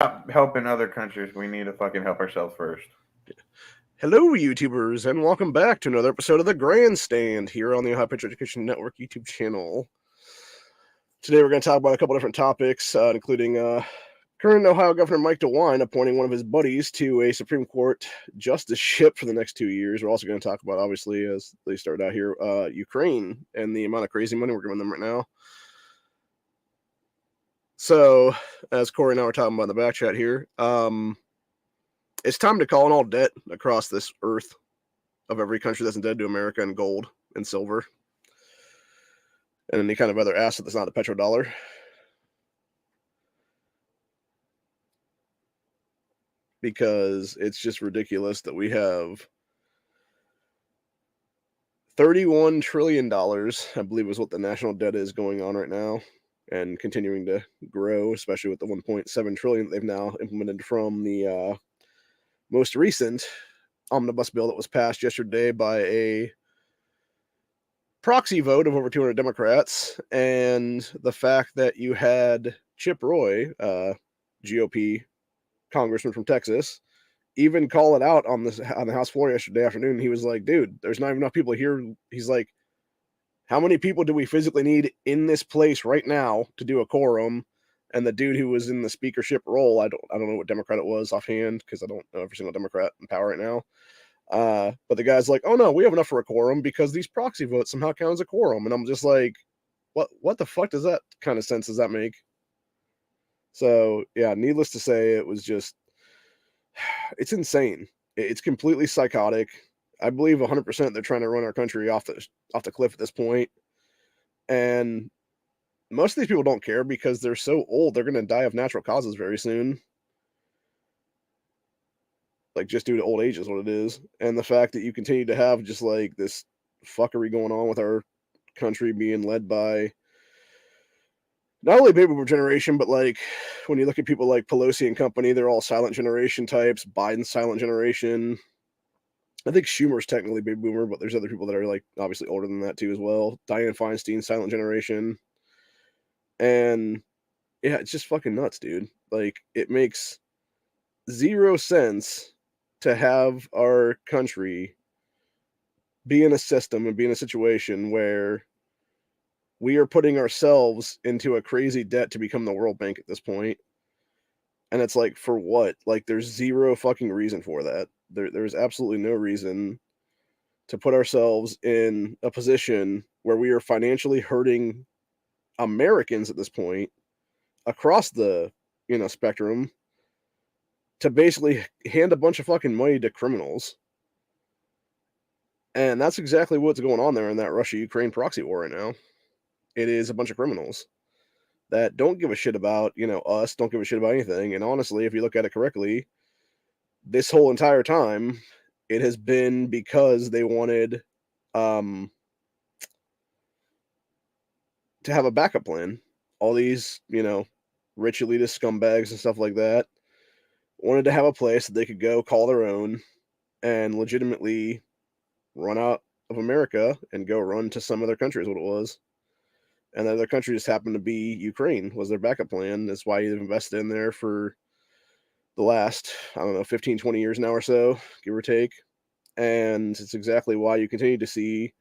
Stop helping other countries. We need to fucking help ourselves first. Hello, YouTubers, and welcome back to another episode of the Grandstand here on the Ohio Education Network YouTube channel. Today, we're going to talk about a couple different topics, including current Ohio Governor Mike Dewine appointing one of his buddies to a Supreme Court justiceship for the next 2 years. We're also going to talk about, obviously, as they started out here, Ukraine and the amount of crazy money we're giving them right now. So, as Corey and I were talking about in the back chat here, it's time to call in all debt across this earth of every country that's indebted to America in gold and silver and any kind of other asset that's not the petrodollar. Because it's just ridiculous that we have $31 trillion, I believe is what the national debt is going on right now, and continuing to grow, especially with the 1.7 trillion that they've now implemented from the most recent omnibus bill that was passed yesterday by a proxy vote of over 200 Democrats, and the fact that you had Chip Roy, GOP congressman from Texas, even call it out on the House floor yesterday afternoon. He was like, dude, there's not even enough people here. He's like, how many people do we physically need in this place right now to do a quorum? And the dude who was in the speakership role, I don't know what Democrat it was offhand, because I don't know every single Democrat in power right now. But the guy's like, oh no, we have enough for a quorum because these proxy votes somehow count as a quorum. And I'm just like, what the fuck does that kind of sense does that make? So yeah, needless to say, it was just, it's insane. It's completely psychotic. I believe 100% they're trying to run our country off the cliff at this point. And most of these people don't care because they're so old, they're going to die of natural causes very soon. Like, just due to old age is what it is. And the fact that you continue to have just like this fuckery going on with our country being led by not only baby boomer generation, but like when you look at people like Pelosi and company, they're all silent generation types. Biden's silent generation. I think Schumer's technically baby boomer, but there's other people that are like obviously older than that too as well. Dianne Feinstein, silent generation. And yeah, it's just fucking nuts, dude. Like, it makes zero sense to have our country be in a system and be in a situation where we are putting ourselves into a crazy debt to become the World Bank at this point. And it's like, for what? Like, there's zero fucking reason for that. There's absolutely no reason to put ourselves in a position where we are financially hurting Americans at this point across the spectrum to basically hand a bunch of fucking money to criminals. And that's exactly what's going on there in that Russia-Ukraine proxy war right now. It is a bunch of criminals that don't give a shit about, us, don't give a shit about anything. And honestly, if you look at it correctly, this whole entire time, it has been because they wanted to have a backup plan. All these, rich elitist scumbags and stuff like that wanted to have a place that they could go call their own and legitimately run out of America and go run to some other country is what it was. And the other country just happened to be Ukraine was their backup plan. That's why they've invested in there for the last, I don't know, 15, 20 years now or so, give or take. And it's exactly why you continue to see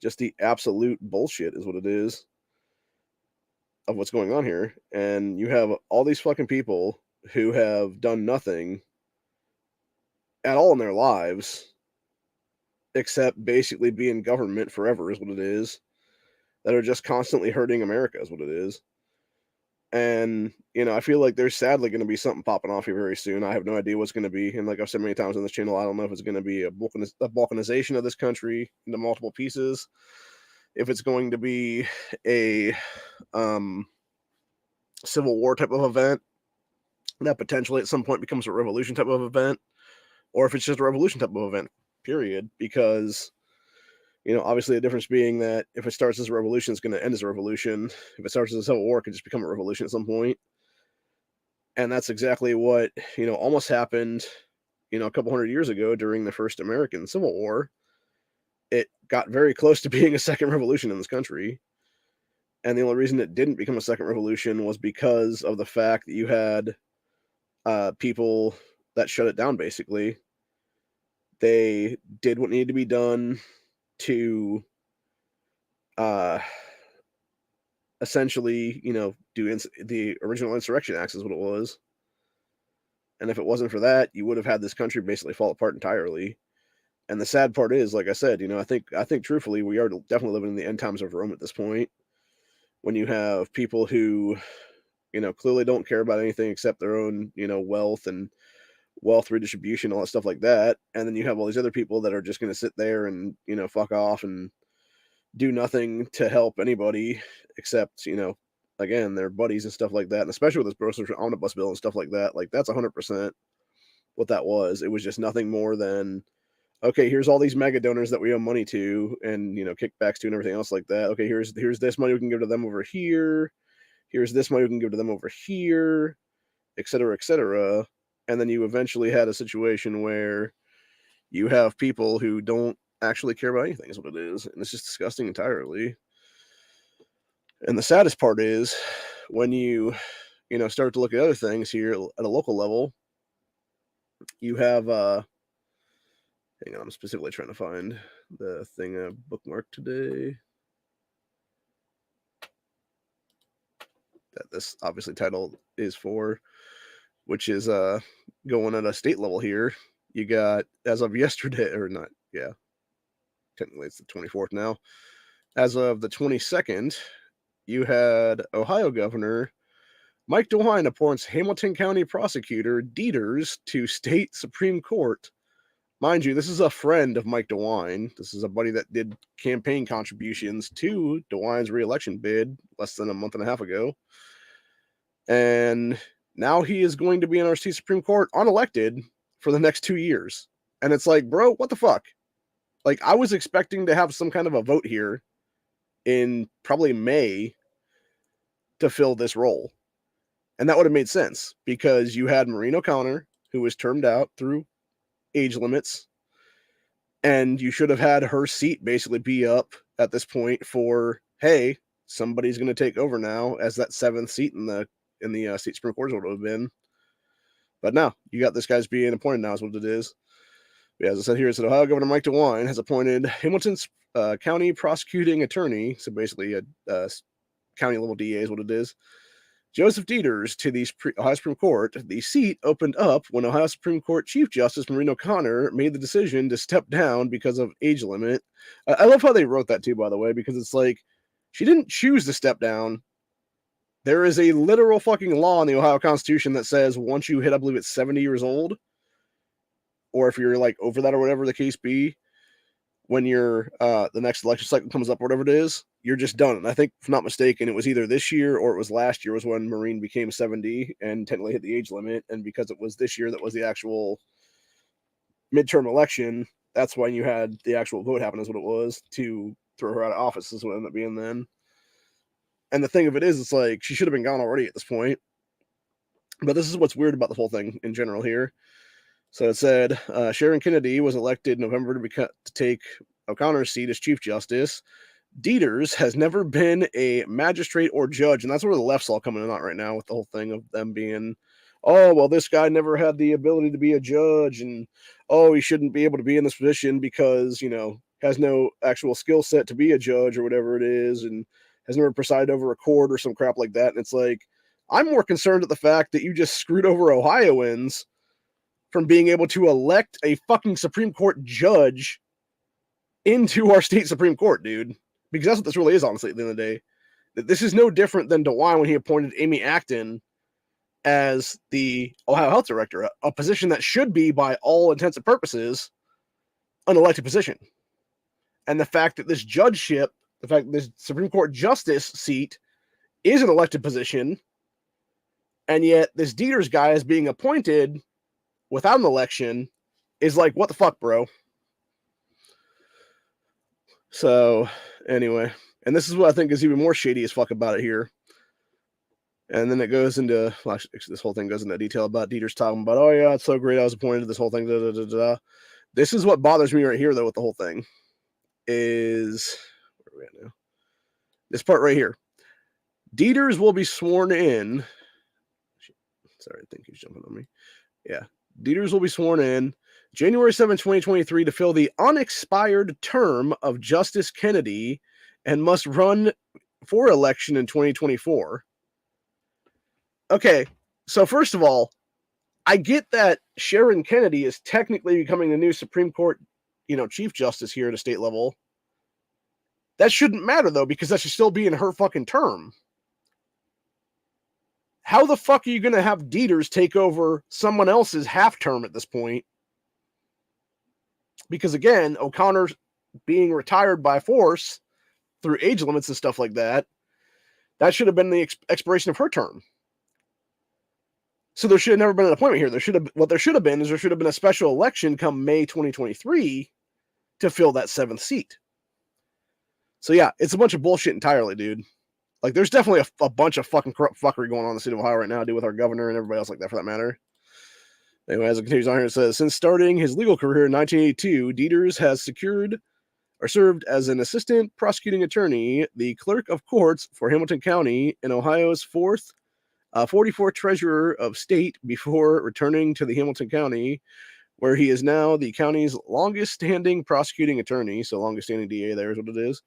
just the absolute bullshit is what it is of what's going on here. And you have all these fucking people who have done nothing at all in their lives except basically be in government forever is what it is, that are just constantly hurting America is what it is. And, I feel like there's sadly going to be something popping off here very soon. I have no idea what's going to be. And like I've said many times on this channel, I don't know if it's going to be a balkanization of this country into multiple pieces, if it's going to be a civil war type of event that potentially at some point becomes a revolution type of event, or if it's just a revolution type of event, period. Because, obviously the difference being that if it starts as a revolution, it's going to end as a revolution. If it starts as a civil war, it could just become a revolution at some point. And that's exactly what, almost happened, a couple hundred years ago during the first American Civil War. It got very close to being a second revolution in this country. And the only reason it didn't become a second revolution was because of the fact that you had people that shut it down, basically. They did what needed to be done to essentially, do the original Insurrection Acts is what it was. And if it wasn't for that, you would have had this country basically fall apart entirely. And the sad part is, like I said, I think truthfully, we are definitely living in the end times of Rome at this point. When you have people who, clearly don't care about anything except their own, wealth and wealth redistribution, all that stuff like that. And then you have all these other people that are just going to sit there and, fuck off and do nothing to help anybody except, again, their buddies and stuff like that. And especially with this grocery omnibus bill and stuff like that, like that's 100% what that was. It was just nothing more than, okay, here's all these mega donors that we owe money to and, kickbacks to and everything else like that. Okay, here's this money we can give to them over here. Here's this money we can give to them over here, et cetera, et cetera. And then you eventually had a situation where you have people who don't actually care about anything is what it is. And it's just disgusting entirely. And the saddest part is when you start to look at other things here at a local level, you have, hang on, I'm specifically trying to find the thing I bookmarked today. That this obviously title is for, which is going at a state level here. You got, as of yesterday, or not, yeah, technically it's the 24th now. As of the 22nd, you had Ohio Governor Mike Dewine appoints Hamilton County Prosecutor Dieters to state Supreme Court. Mind you, this is a friend of Mike Dewine. This is a buddy that did campaign contributions to Dewine's re-election bid less than a month and a half ago. And now he is going to be in our state Supreme Court unelected for the next 2 years. And it's like, bro, what the fuck? Like, I was expecting to have some kind of a vote here in probably May to fill this role. And that would have made sense because you had Maureen O'Connor, who was termed out through age limits, and you should have had her seat basically be up at this point for, hey, somebody's going to take over now as that 7th seat in the state Supreme Court would have been. But now you got this guy's being appointed now is what it is. Yeah, as I said here, it said Ohio Governor Mike Dewine has appointed Hamilton's county prosecuting attorney, so basically a county level DA is what it is, Joseph Dieters to the Ohio Supreme Court. The seat opened up when Ohio Supreme Court Chief Justice Maureen O'Connor made the decision to step down because of age limit. I love how they wrote that too, by the way, because it's like she didn't choose to step down. There is a literal fucking law in the Ohio Constitution that says once you hit, I believe it's 70 years old, or if you're like over that or whatever the case be, when you're the next election cycle comes up, or whatever it is, you're just done. And I think, if not mistaken, it was either this year or it was last year was when Maureen became 70 and technically hit the age limit. And because it was this year that was the actual midterm election, that's when you had the actual vote happen, is what it was, to throw her out of office, is what it ended up being then. And the thing of it is, it's like she should have been gone already at this point. But this is what's weird about the whole thing in general here. So it said Sharon Kennedy was elected in November to take O'Connor's seat as Chief Justice. Dieters has never been a magistrate or judge, and that's where the left's all coming in on right now with the whole thing of them being, oh, well, this guy never had the ability to be a judge, and oh, he shouldn't be able to be in this position because, has no actual skill set to be a judge or whatever it is, and has never presided over a court or some crap like that. And it's like, I'm more concerned at the fact that you just screwed over Ohioans from being able to elect a fucking Supreme Court judge into our state Supreme Court, dude. Because that's what this really is, honestly, at the end of the day. This is no different than DeWine when he appointed Amy Acton as the Ohio Health Director, a position that should be, by all intents and purposes, an elected position. And the fact that this judgeship, the fact that this Supreme Court justice seat is an elected position, and yet this Dieters guy is being appointed without an election, is like, what the fuck, bro? So, anyway, and this is what I think is even more shady as fuck about it here. And then it goes into, well, actually, this whole thing goes into detail about Dieters talking about, oh yeah, it's so great, I was appointed to this whole thing, da, da, da, da. This is what bothers me right here, though, with the whole thing, is, where are we at now? This part right here. Dieters will be sworn in. Sorry, I think he's jumping on me. Yeah. Dieters will be sworn in January 7, 2023 to fill the unexpired term of Justice Kennedy and must run for election in 2024. Okay, so first of all, I get that Sharon Kennedy is technically becoming the new Supreme Court, Chief Justice here at a state level. That shouldn't matter, though, because that should still be in her fucking term. How the fuck are you going to have Dieters take over someone else's half term at this point? Because, again, O'Connor being retired by force through age limits and stuff like that, that should have been the expiration of her term. So there should have never been an appointment here. What there should have been a special election come May 2023 to fill that 7th seat. So yeah, it's a bunch of bullshit entirely, dude. Like, there's definitely a bunch of fucking corrupt fuckery going on in the state of Ohio right now, dude, with our governor and everybody else like that, for that matter. Anyway, as it continues on here, it says, since starting his legal career in 1982, Dieters has served as an assistant prosecuting attorney, the clerk of courts for Hamilton County, and Ohio's 44th treasurer of state before returning to the Hamilton County, where he is now the county's longest-standing prosecuting attorney. So longest-standing DA there is what it is.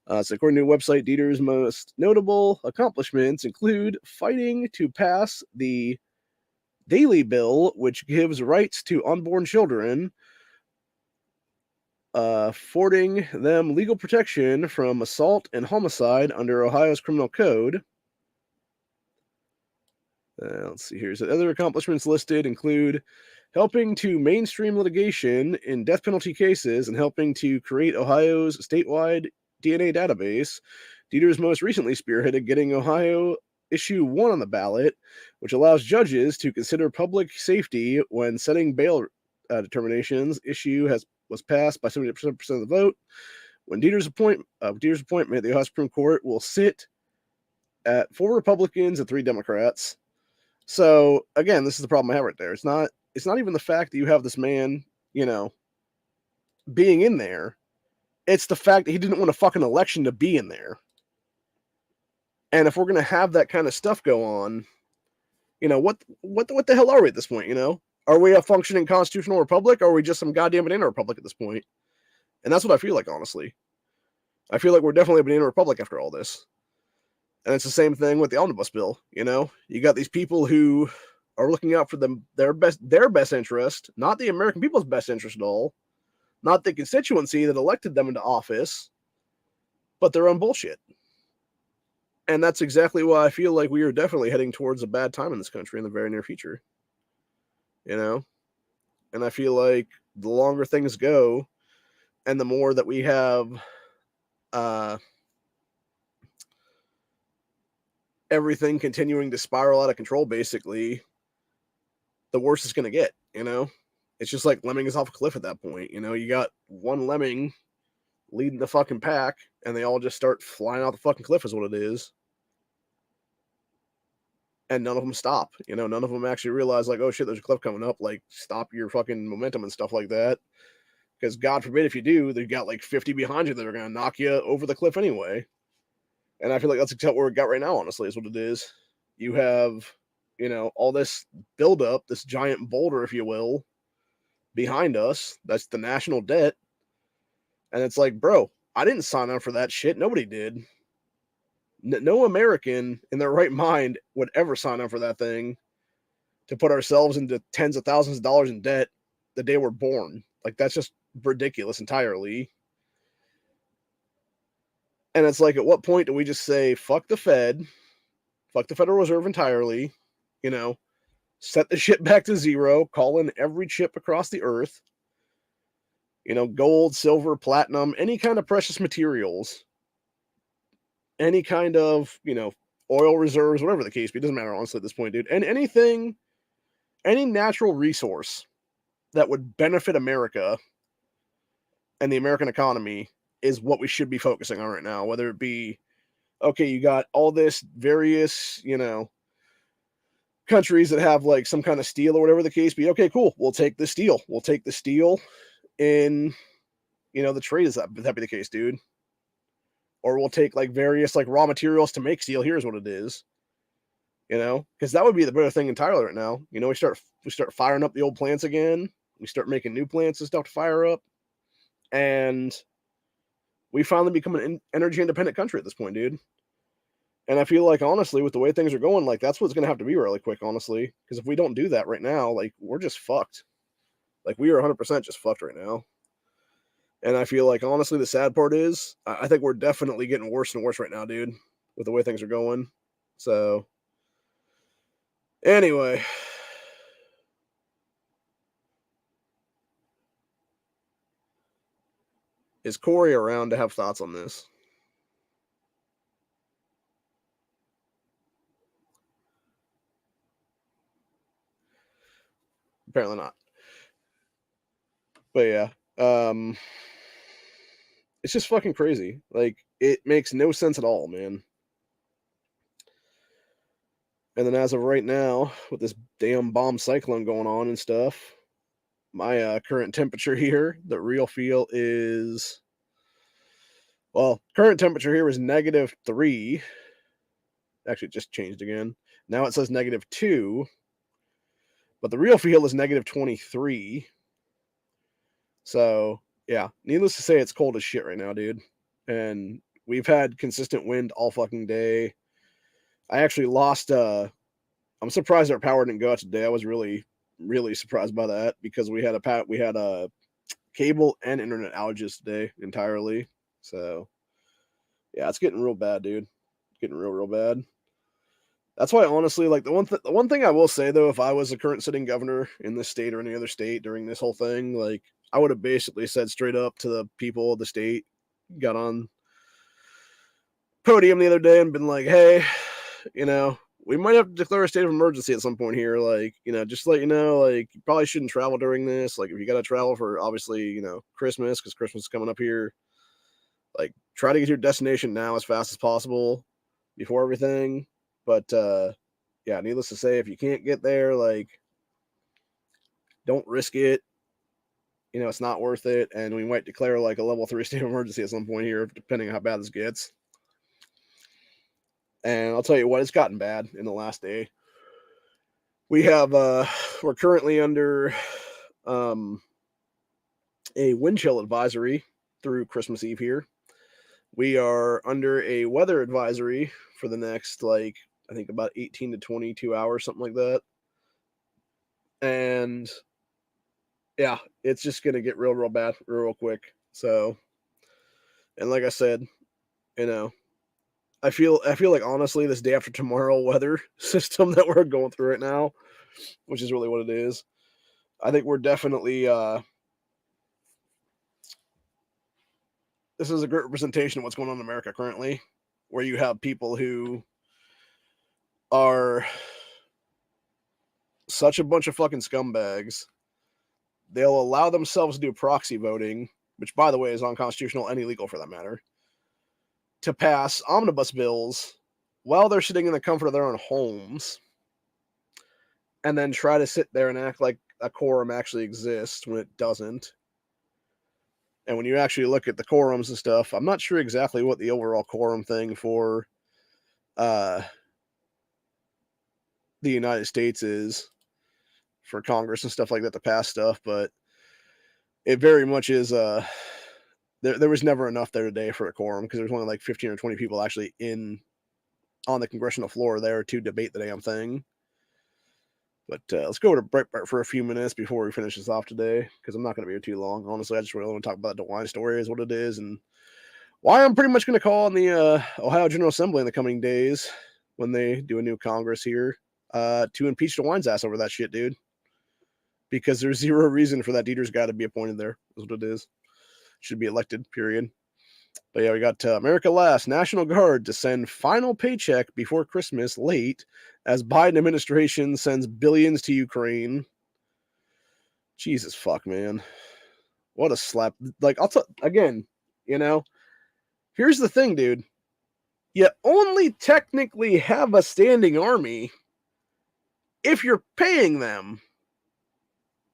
So according to the website, Dieters' most notable accomplishments include fighting to pass the Daily Bill, which gives rights to unborn children, affording them legal protection from assault and homicide under Ohio's criminal code. Let's see here. So other accomplishments listed include helping to mainstream litigation in death penalty cases and helping to create Ohio's statewide DNA database. Dieters most recently spearheaded getting Ohio Issue 1 on the ballot, which allows judges to consider public safety when setting bail determinations. Issue was passed by 70% of the vote. When Dieters' appointment, the Ohio Supreme Court will sit at 4 Republicans and 3 Democrats. So again, this is the problem I have right there. It's not even the fact that you have this man, being in there. It's the fact that he didn't want a fucking election to be in there. And if we're gonna have that kind of stuff go on, what the hell are we at this point? Are we a functioning constitutional republic, or are we just some goddamn banana republic at this point? And that's what I feel like, honestly. I feel like we're definitely a banana republic after all this. And it's the same thing with the omnibus bill. You got these people who are looking out for their best interest, not the American people's best interest at all, not the constituency that elected them into office, but their own bullshit. And that's exactly why I feel like we are definitely heading towards a bad time in this country in the very near future. And I feel like the longer things go and the more that we have everything continuing to spiral out of control, basically, the worse it's going to get, It's just like lemmings off a cliff at that point, You got one lemming leading the fucking pack, and they all just start flying off the fucking cliff is what it is. And none of them stop, None of them actually realize, like, oh shit, there's a cliff coming up, like, stop your fucking momentum and stuff like that. Because God forbid if you do, they've got like 50 behind you that are going to knock you over the cliff anyway. And I feel like that's exactly where we got right now, honestly, is what it is. You have, all this buildup, this giant boulder, if you will, behind us. That's the national debt. And it's like, bro, I didn't sign up for that shit. Nobody did. No American in their right mind would ever sign up for that thing, to put ourselves into tens of thousands of dollars in debt the day we're born. Like, that's just ridiculous entirely. And it's like, at what point do we just say, fuck the Fed, fuck the Federal Reserve entirely, set the shit back to zero, call in every chip across the earth, gold, silver, platinum, any kind of precious materials, any kind of, oil reserves, whatever the case be, it doesn't matter, honestly, at this point, dude. And any natural resource that would benefit America and the American economy is what we should be focusing on right now. Whether it be, okay, you got all this various, countries that have like some kind of steel or whatever the case be. Okay, cool. We'll take the steel. We'll take the steel in, the trade is that be the case, dude. Or we'll take like various like raw materials to make steel. Here's what it is. because that would be the better thing entirely right now. We start firing up the old plants again. We start making new plants and stuff to fire up, and we finally become an energy independent country at this point, dude. And I feel like, honestly, with the way things are going, like, that's what's going to have to be really quick, honestly. Because if we don't do that right now, like, we're just fucked. Like, we are 100% just fucked right now. And I feel like, honestly, the sad part is, I think we're definitely getting worse and worse right now, dude, with the way things are going. So, anyway. Is Corey around to have thoughts on this? Apparently not. But yeah, it's just fucking crazy. Like, it makes no sense at all, man. And then as of right now, with this damn bomb cyclone going on and stuff, my current temperature here, the real feel is, well, current temperature here is -3. Actually, it just changed again. Now it says -2, but the real feel is -23. So, yeah, needless to say, it's cold as shit right now, dude. And we've had consistent wind all fucking day. I actually lost, I'm surprised our power didn't go out today. I was really, really surprised by that because we had a cable and internet outages today entirely. So, yeah, it's getting real bad, dude. It's getting real, real bad. That's why, honestly, like, the one thing I will say, though, if I was a current sitting governor in this state or any other state during this whole thing, like, I would have basically said straight up to the people of the state, got on podium the other day and been like, hey, we might have to declare a state of emergency at some point here. Like, just to let you know, like, you probably shouldn't travel during this. Like, if you got to travel for, obviously, Christmas, because Christmas is coming up here, like, try to get to your destination now as fast as possible before everything. But, yeah, needless to say, if you can't get there, like, don't risk it. It's not worth it. And we might declare, like, a level 3 state of emergency at some point here, depending on how bad this gets. And I'll tell you what, it's gotten bad in the last day. We're currently under a wind chill advisory through Christmas Eve here. We are under a weather advisory for the next, like, I think about 18 to 22 hours, something like that. And yeah, it's just going to get real, real bad real quick. So, and like I said, I feel like, honestly, this day after tomorrow weather system that we're going through right now, which is really what it is, I think we're definitely, this is a great representation of what's going on in America currently, where you have people who are such a bunch of fucking scumbags. They'll allow themselves to do proxy voting, which, by the way, is unconstitutional and illegal for that matter, to pass omnibus bills while they're sitting in the comfort of their own homes, and then try to sit there and act like a quorum actually exists when it doesn't. And when you actually look at the quorums and stuff, I'm not sure exactly what the overall quorum thing for the United States is for Congress and stuff like that to pass stuff, but it very much is there was never enough there today for a quorum because there's only like 15 or 20 people actually on the congressional floor there to debate the damn thing. But let's go to Breitbart for a few minutes before we finish this off today, because I'm not going to be here too long. Honestly, I just really want to talk about the Dewine story, is what it is, and why I'm pretty much going to call on the Ohio General Assembly in the coming days when they do a new Congress here to impeach Dewine's ass over that shit, dude. Because there's zero reason for that Dieter's guy to be appointed there, is what it is. Should be elected, period. But yeah, we got America Last, National Guard to send final paycheck before Christmas late as Biden administration sends billions to Ukraine. Jesus fuck, man. What a slap. Like, again, here's the thing, dude. You only technically have a standing army if you're paying them.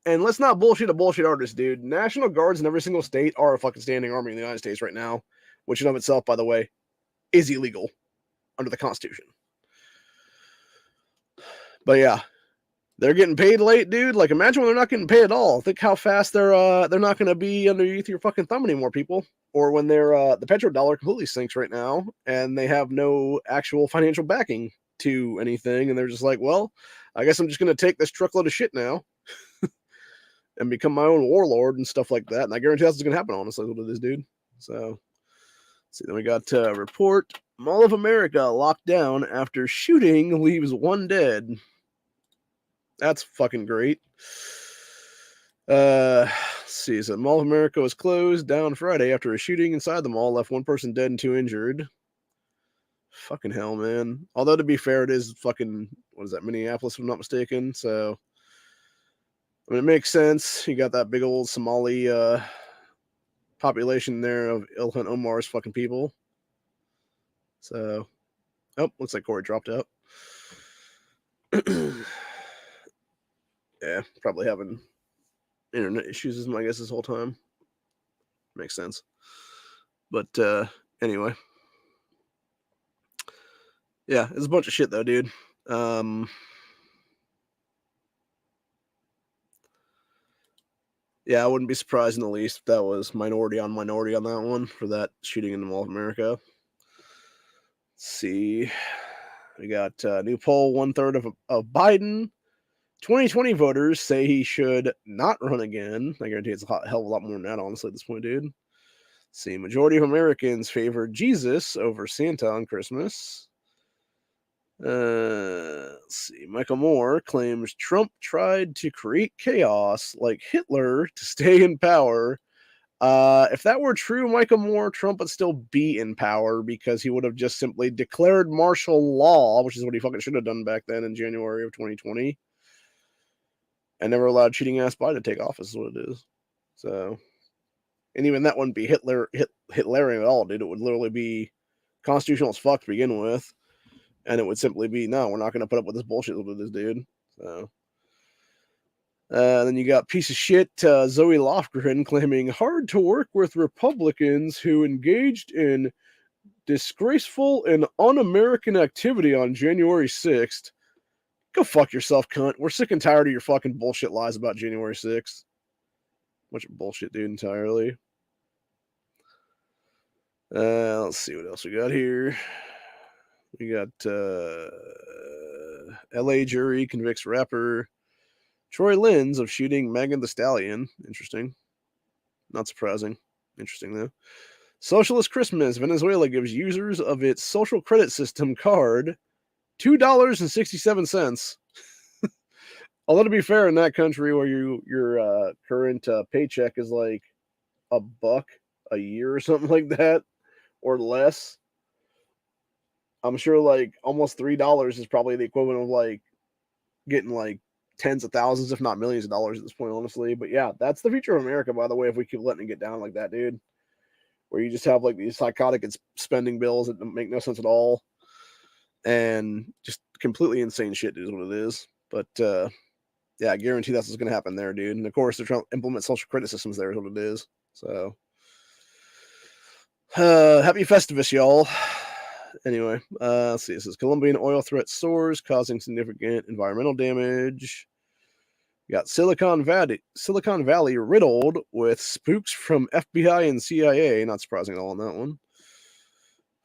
And let's not bullshit a bullshit artist, dude. National Guards in every single state are a fucking standing army in the United States right now, which in of itself, by the way, is illegal under the Constitution. But yeah, they're getting paid late, dude. Like, imagine when they're not getting paid at all. Think how fast they're not going to be underneath your fucking thumb anymore, people. Or when they're the petrodollar completely sinks right now, and they have no actual financial backing to anything, and they're just like, well, I guess I'm just going to take this truckload of shit now and become my own warlord and stuff like that. And I guarantee that's going to happen. Honestly, what it is, dude. So, let's see. Then we got report: Mall of America locked down after shooting leaves one dead. That's fucking great. Let's see. So Mall of America was closed down Friday after a shooting inside the mall left one person dead and 2 injured. Fucking hell, man. Although, to be fair, it is fucking, what is that, Minneapolis, if I'm not mistaken. So, I mean, it makes sense. You got that big old Somali population there of Ilhan Omar's fucking people. So, oh, looks like Corey dropped out. Yeah, probably having internet issues is my guess this whole time. Makes sense. But anyway. Yeah, it's a bunch of shit though, dude. Yeah, I wouldn't be surprised in the least if that was minority on that one for that shooting in the Mall of America. Let's see. We got new poll, 1/3 of Biden. 2020 voters say he should not run again. I guarantee it's a hell of a lot more than that, honestly, at this point, dude. Let's see. Majority of Americans favor Jesus over Santa on Christmas. Let's see. Michael Moore claims Trump tried to create chaos like Hitler to stay in power. If that were true, Michael Moore, Trump would still be in power because he would have just simply declared martial law, which is what he fucking should have done back then in January of 2020. And never allowed cheating ass Biden to take office, is what it is. So, and even that wouldn't be Hitlerian at all, dude. It would literally be constitutional as fuck to begin with. And it would simply be, no, we're not going to put up with this bullshit with this dude. So, then you got piece of shit Zoe Lofgren claiming hard to work with Republicans who engaged in disgraceful and un-American activity on January 6th. Go fuck yourself, cunt. We're sick and tired of your fucking bullshit lies about January 6th. Bunch of bullshit, dude, entirely. Let's see what else we got here. We got LA jury convicts rapper Troy Lenz of shooting Megan Thee Stallion. Interesting. Not surprising. Interesting, though. Socialist Christmas. Venezuela gives users of its social credit system card $2.67. Although, to be fair, in that country where your current paycheck is like $1 a year or something like that, or less, I'm sure like almost $3 is probably the equivalent of like getting like tens of thousands, if not millions of dollars at this point, honestly. But yeah, that's the future of America, by the way, if we keep letting it get down like that, dude. Where you just have like these psychotic spending bills that make no sense at all. And just completely insane shit is what it is. But yeah, I guarantee that's what's going to happen there, dude. And of course, they're trying to implement social credit systems there is what it is. So, happy Festivus, y'all. Anyway, let's see. This is Colombian oil threat soars, causing significant environmental damage. You got Silicon Valley riddled with spooks from FBI and CIA. Not surprising at all on that one.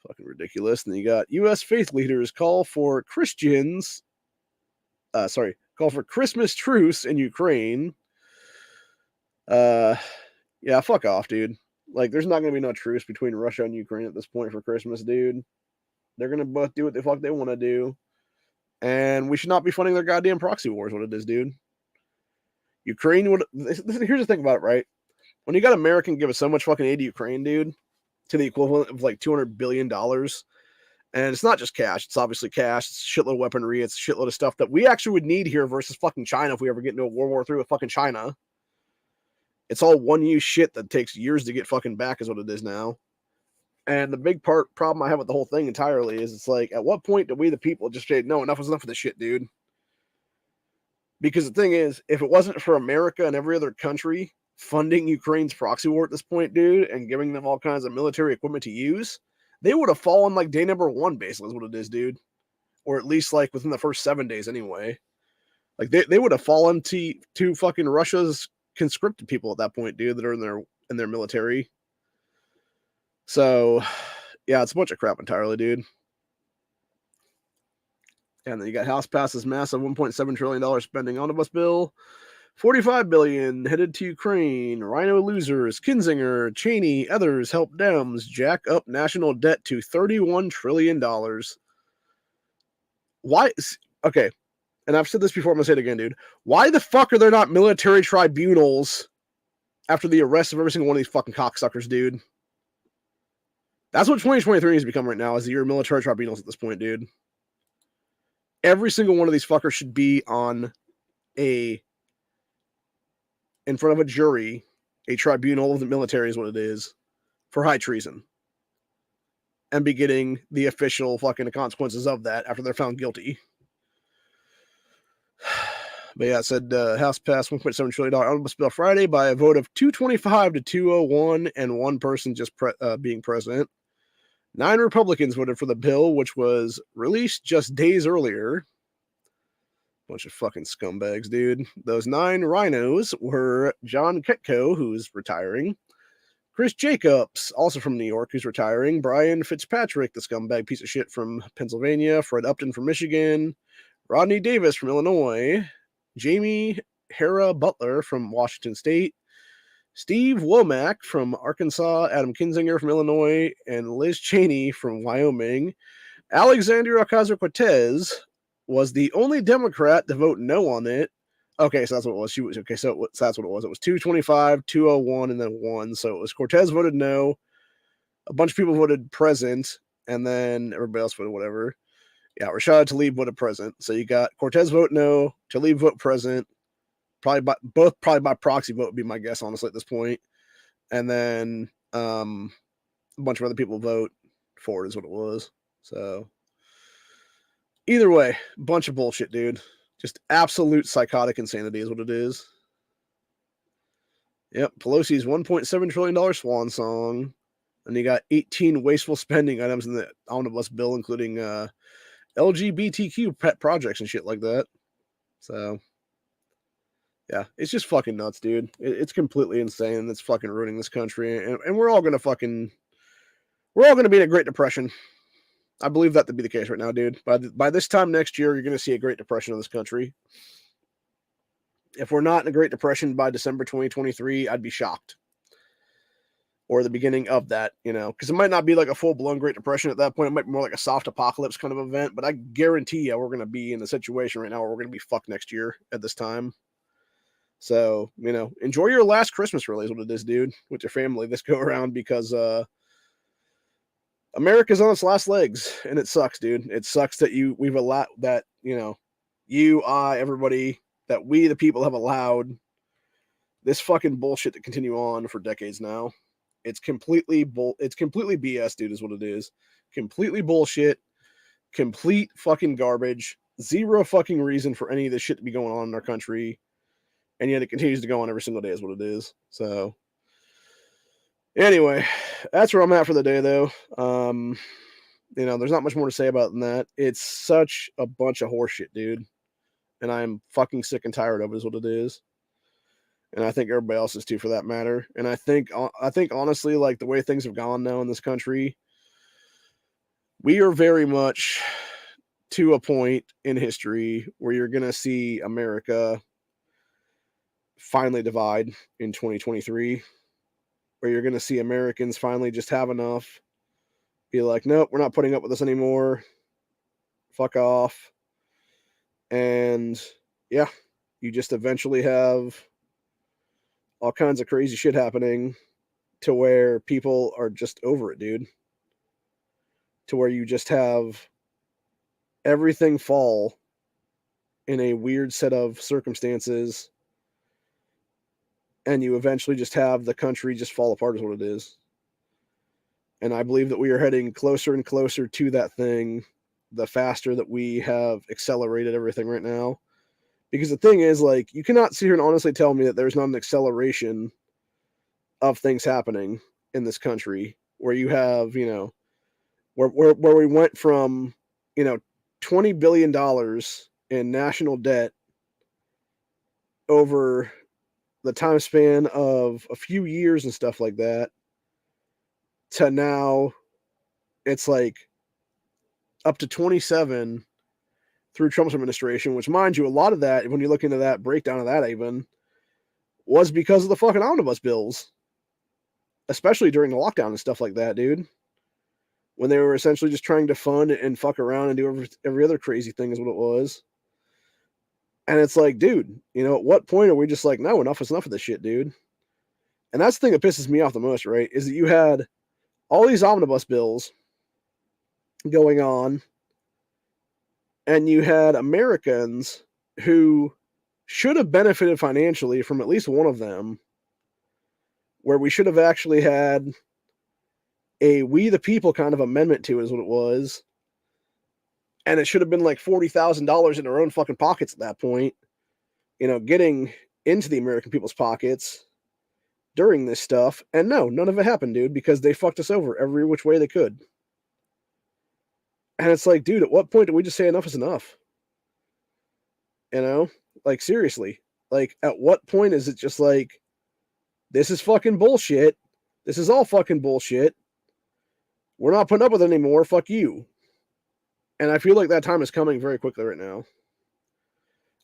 Fucking ridiculous. And you got U.S. faith leaders call for Christmas truce in Ukraine. Yeah, fuck off, dude. Like, there's not gonna be no truce between Russia and Ukraine at this point for Christmas, dude. They're gonna both do what the fuck they want to do, and we should not be funding their goddamn proxy wars. What it is, dude. Ukraine would. Here's the thing about it, right? When you got American giving so much fucking aid to Ukraine, dude, to the equivalent of like $200 billion. And it's not just cash. It's obviously cash. It's a shitload of weaponry. It's a shitload of stuff that we actually would need here versus fucking China if we ever get into a World War III with fucking China. It's all one-use shit that takes years to get fucking back is what it is now. And the big problem I have with the whole thing entirely is it's like, at what point do we the people just say, no, enough is enough of this shit, dude? Because the thing is, if it wasn't for America and every other country funding Ukraine's proxy war at this point, dude, and giving them all kinds of military equipment to use, they would have fallen like day number one, basically, is what it is, dude. or at least like within the first 7 days anyway. Like they would have fallen to fucking Russia's conscripted people at that point, dude, that are in their military. So yeah, it's a bunch of crap entirely, dude. And then you got House passes massive $1.7 trillion spending omnibus bill. $45 billion headed to Ukraine. Rhino losers. Kinzinger, Cheney, others help Dems jack up national debt to $31 trillion. Why? Okay, and I've said this before, I'm going to say it again, dude. Why the fuck are there not military tribunals after the arrest of every single one of these fucking cocksuckers, dude? That's what 2023 has become right now, is the year of military tribunals at this point, dude. Every single one of these fuckers should be in front of a jury, a tribunal of the military is what it is, for high treason. And be getting the official fucking consequences of that after they're found guilty. But yeah, it said House passed $1.7 trillion omnibus bill Friday by a vote of 225 to 201 and one person just being president. 9 Republicans voted for the bill, which was released just days earlier. Bunch of fucking scumbags, dude. Those 9 rhinos were John Ketko, who's retiring, Chris Jacobs, also from New York, who's retiring, Brian Fitzpatrick, the scumbag piece of shit from Pennsylvania, Fred Upton from Michigan, Rodney Davis from Illinois, Jamie Hara Butler from Washington State, Steve Womack from Arkansas, Adam Kinzinger from Illinois, and Liz Cheney from Wyoming. Alexandria Ocasio-Cortez was the only Democrat to vote no on it. Okay, so that's what it was. She was okay. So that's what it was. It was 225, 201, and then 1. So it was Cortez voted no. A bunch of people voted present, and then everybody else voted whatever. Yeah, Rashad Tlaib voted present. So you got Cortez vote no, Tlaib vote present. Probably by proxy vote would be my guess, honestly, at this point. And then a bunch of other people vote for it is what it was. So either way, bunch of bullshit, dude. Just absolute psychotic insanity is what it is. Yep, Pelosi's $1.7 trillion swan song. And you got 18 wasteful spending items in the omnibus bill, including LGBTQ pet projects and shit like that. So yeah, it's just fucking nuts, dude. It's completely insane. It's fucking ruining this country. And we're all going to be in a Great Depression. I believe that to be the case right now, dude. By this time next year, you're going to see a Great Depression in this country. If we're not in a Great Depression by December 2023, I'd be shocked. Or the beginning of that, because it might not be like a full-blown Great Depression at that point. It might be more like a soft apocalypse kind of event. But I guarantee you we're going to be in a situation right now where we're going to be fucked next year at this time. So, enjoy your last Christmas, really, is what it is, dude, with your family this go around, because America's on its last legs, and it sucks, dude. It sucks that we've allowed that, everybody, that we, the people, have allowed this fucking bullshit to continue on for decades now. It's completely BS, dude, is what it is. Completely bullshit, complete fucking garbage, zero fucking reason for any of this shit to be going on in our country. And yet it continues to go on every single day is what it is. So anyway, that's where I'm at for the day, though. There's not much more to say about than that. It's such a bunch of horseshit, dude. And I'm fucking sick and tired of it is what it is. And I think everybody else is too, for that matter. And I think honestly, like the way things have gone now in this country, we are very much to a point in history where you're going to see America finally divide in 2023, where you're going to see Americans finally just have enough, be like, nope, we're not putting up with this anymore, fuck off. And yeah, you just eventually have all kinds of crazy shit happening to where people are just over it, dude, to where you just have everything fall in a weird set of circumstances, and you eventually just have the country just fall apart is what it is. And I believe that we are heading closer and closer to that thing, the faster that we have accelerated everything right now. Because the thing is, like, you cannot sit here and honestly tell me that there's not an acceleration of things happening in this country, where you have, where we went from, $20 billion in national debt over the time span of a few years and stuff like that, to now it's like up to 27 through Trump's administration, which, mind you, a lot of that, when you look into that breakdown of that even, was because of the fucking omnibus bills, especially during the lockdown and stuff like that, dude. When they were essentially just trying to fund and fuck around and do every other crazy thing is what it was. And it's like, dude, you know, at what point are we just like, no, enough is enough of this shit, dude? And that's the thing that pisses me off the most, right? Is that you had all these omnibus bills going on, and you had Americans who should have benefited financially from at least one of them, where we should have actually had a we the people kind of amendment to it, is what it was. And it should have been like $40,000 in their own fucking pockets at that point, you know, getting into the American people's pockets during this stuff. And no, none of it happened, dude, because they fucked us over every which way they could. And it's like, dude, at what point do we just say enough is enough? You know, like, seriously, like, at what point is it just like, this is fucking bullshit. This is all fucking bullshit. We're not putting up with it anymore. Fuck you. And I feel like that time is coming very quickly right now.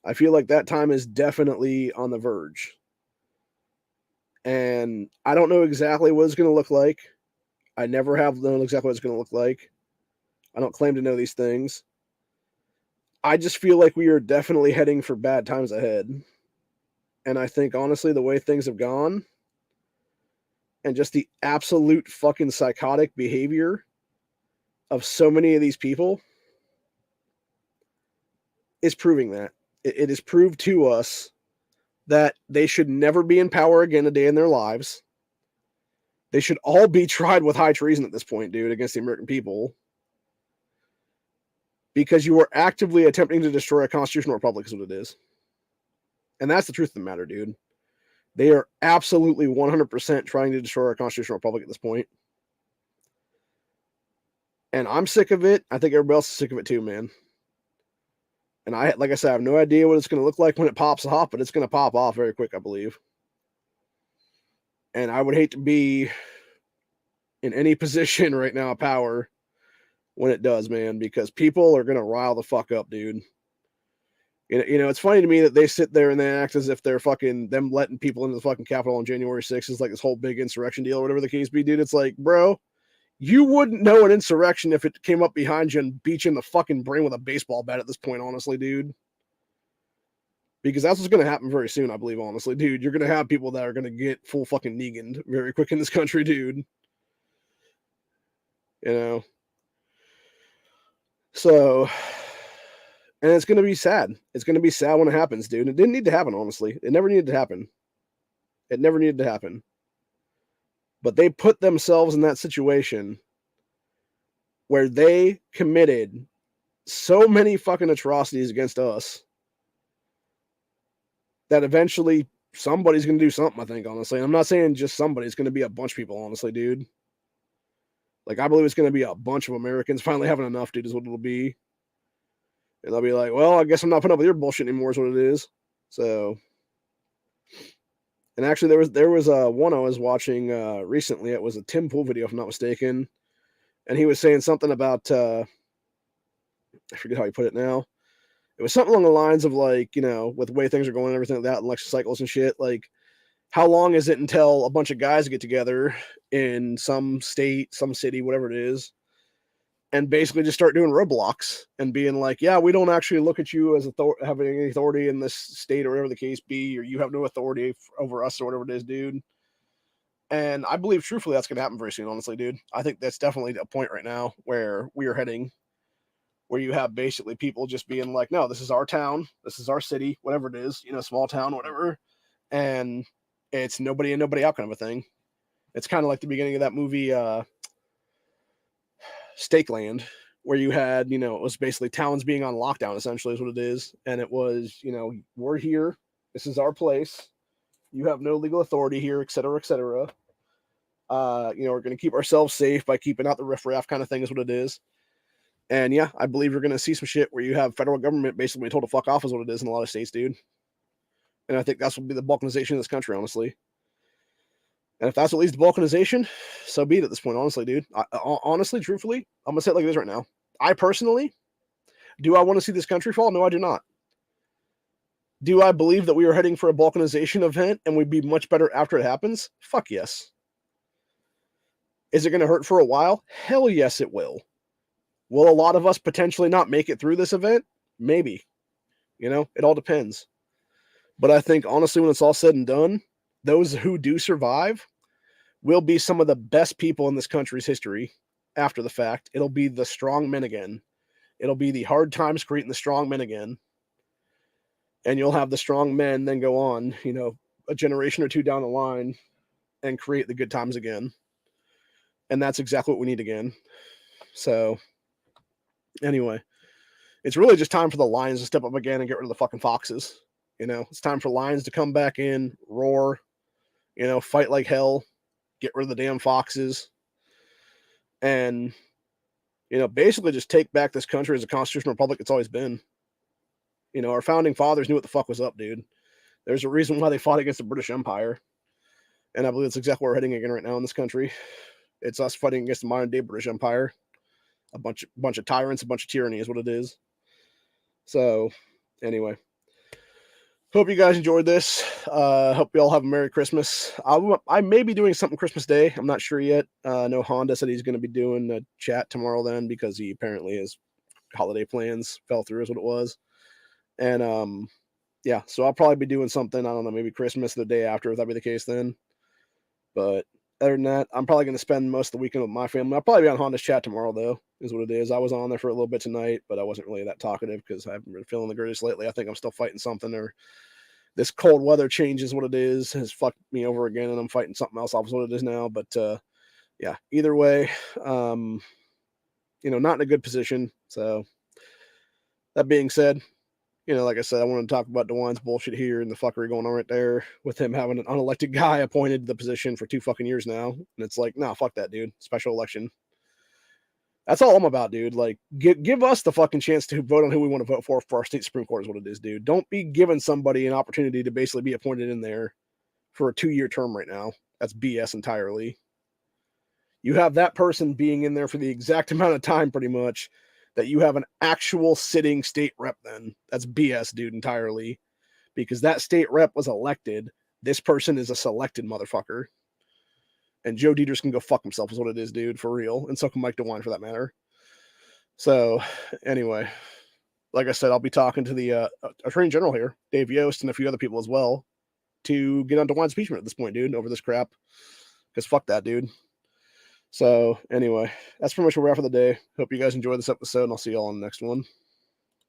I feel like that time is definitely on the verge. And I don't know exactly what it's going to look like. I never have known exactly what it's going to look like. I don't claim to know these things. I just feel like we are definitely heading for bad times ahead. And I think, honestly, the way things have gone and just the absolute fucking psychotic behavior of so many of these people is proving that. It is proved to us that they should never be in power again a day in their lives. They should all be tried with high treason at this point, dude, against the American people. Because you are actively attempting to destroy a constitutional republic, is what it is. And that's the truth of the matter, dude. They are absolutely 100% trying to destroy our constitutional republic at this point. And I'm sick of it. I think everybody else is sick of it too, man. And like I said, I have no idea what it's going to look like when it pops off, but it's going to pop off very quick, I believe. And I would hate to be in any position right now of power when it does, man, because people are going to rile the fuck up, dude. You know, it's funny to me that they sit there and they act as if they're fucking them letting people into the fucking Capitol on January 6th is like this whole big insurrection deal or whatever the case be, dude. It's like, bro, you wouldn't know an insurrection if it came up behind you and beat you in the fucking brain with a baseball bat at this point, honestly, dude. Because that's what's going to happen very soon, I believe, honestly, dude. You're going to have people that are going to get full fucking Negan'd very quick in this country, dude. You know? So, and it's going to be sad. It's going to be sad when it happens, dude. It didn't need to happen, honestly. It never needed to happen. It never needed to happen. But they put themselves in that situation where they committed so many fucking atrocities against us that eventually somebody's going to do something, I think, honestly. And I'm not saying just somebody. It's going to be a bunch of people, honestly, dude. Like, I believe it's going to be a bunch of Americans finally having enough, dude, is what it'll be. And they'll be like, well, I guess I'm not putting up with your bullshit anymore, is what it is. So, and actually, there was one I was watching recently. It was a Tim Pool video, if I'm not mistaken. And he was saying something about, I forget how he put it now. It was something along the lines of, like, you know, with the way things are going and everything like that, election cycles and shit, like, how long is it until a bunch of guys get together in some state, some city, whatever it is, and basically just start doing roadblocks and being like, yeah, we don't actually look at you as having any authority in this state or whatever the case be, or you have no authority over us or whatever it is, dude. And I believe truthfully that's going to happen very soon, honestly, dude. I think that's definitely a point right now where we are heading, where you have basically people just being like, no, this is our town, this is our city, whatever it is, you know, small town, whatever. And it's nobody in, nobody out kind of a thing. It's kind of like the beginning of that movie, Stakeland, where you had, you know, it was basically towns being on lockdown, essentially, is what it is. And it was, you know, we're here, this is our place, you have no legal authority here, et cetera, et cetera. You know, we're going to keep ourselves safe by keeping out the riffraff kind of thing, is what it is. And yeah, I believe you're going to see some shit where you have federal government basically told to fuck off is what it is in a lot of states, dude. And I think that's what will be the balkanization of this country, honestly. And if that's what leads to balkanization, so be it at this point, honestly, dude. Honestly, truthfully, I'm going to say it like this right now. I personally, do I want to see this country fall? No, I do not. Do I believe that we are heading for a balkanization event and we'd be much better after it happens? Fuck yes. Is it going to hurt for a while? Hell yes, it will. Will a lot of us potentially not make it through this event? Maybe. You know, it all depends. But I think, honestly, when it's all said and done, those who do survive will be some of the best people in this country's history after the fact. It'll be the strong men again. It'll be the hard times creating the strong men again. And you'll have the strong men then go on, you know, a generation or two down the line and create the good times again. And that's exactly what we need again. So, anyway, it's really just time for the lions to step up again and get rid of the fucking foxes. You know, it's time for lions to come back in, roar, you know, fight like hell, get rid of the damn foxes, and, you know, basically just take back this country as a constitutional republic it's always been. You know, our founding fathers knew what the fuck was up, dude. There's a reason why they fought against the British Empire. And I believe that's exactly where we're heading again right now in this country. It's us fighting against the modern day British Empire. A bunch of tyrants, a bunch of tyranny is what it is. So, anyway. Hope you guys enjoyed this. Hope you all have a Merry Christmas. I may be doing something Christmas Day. I'm not sure yet. I know Honda said he's going to be doing a chat tomorrow then because he apparently his holiday plans fell through is what it was. And yeah, so I'll probably be doing something, I don't know, maybe Christmas the day after if that be the case then. But other than that, I'm probably going to spend most of the weekend with my family. I'll probably be on Honda's chat tomorrow, though, is what it is. I was on there for a little bit tonight, but I wasn't really that talkative because I haven't been feeling the greatest lately. I think I'm still fighting something, or this cold weather change is what it is. Has fucked me over again, and I'm fighting something else off is what it is now. But yeah, either way, you know, not in a good position. So that being said, you know, like I said, I want to talk about Dewine's bullshit here and the fuckery going on right there with him having an unelected guy appointed to the position for 2 fucking years now. And it's like, nah, fuck that, dude. Special election. That's all I'm about, dude. Like, give us the fucking chance to vote on who we want to vote for our state Supreme Court is what it is, dude. Don't be giving somebody an opportunity to basically be appointed in there for a 2-year term right now. That's BS entirely. You have that person being in there for the exact amount of time, pretty much, that you have an actual sitting state rep then. That's BS, dude, entirely. Because that state rep was elected. This person is a selected motherfucker. And Joe Dieters can go fuck himself is what it is, dude, for real. And so can Mike DeWine for that matter. So, anyway, like I said, I'll be talking to the Attorney General here, Dave Yost, and a few other people as well, to get on DeWine's impeachment at this point, dude, over this crap. Because fuck that, dude. So, anyway, that's pretty much where we're at for the day. Hope you guys enjoyed this episode, and I'll see you all on the next one.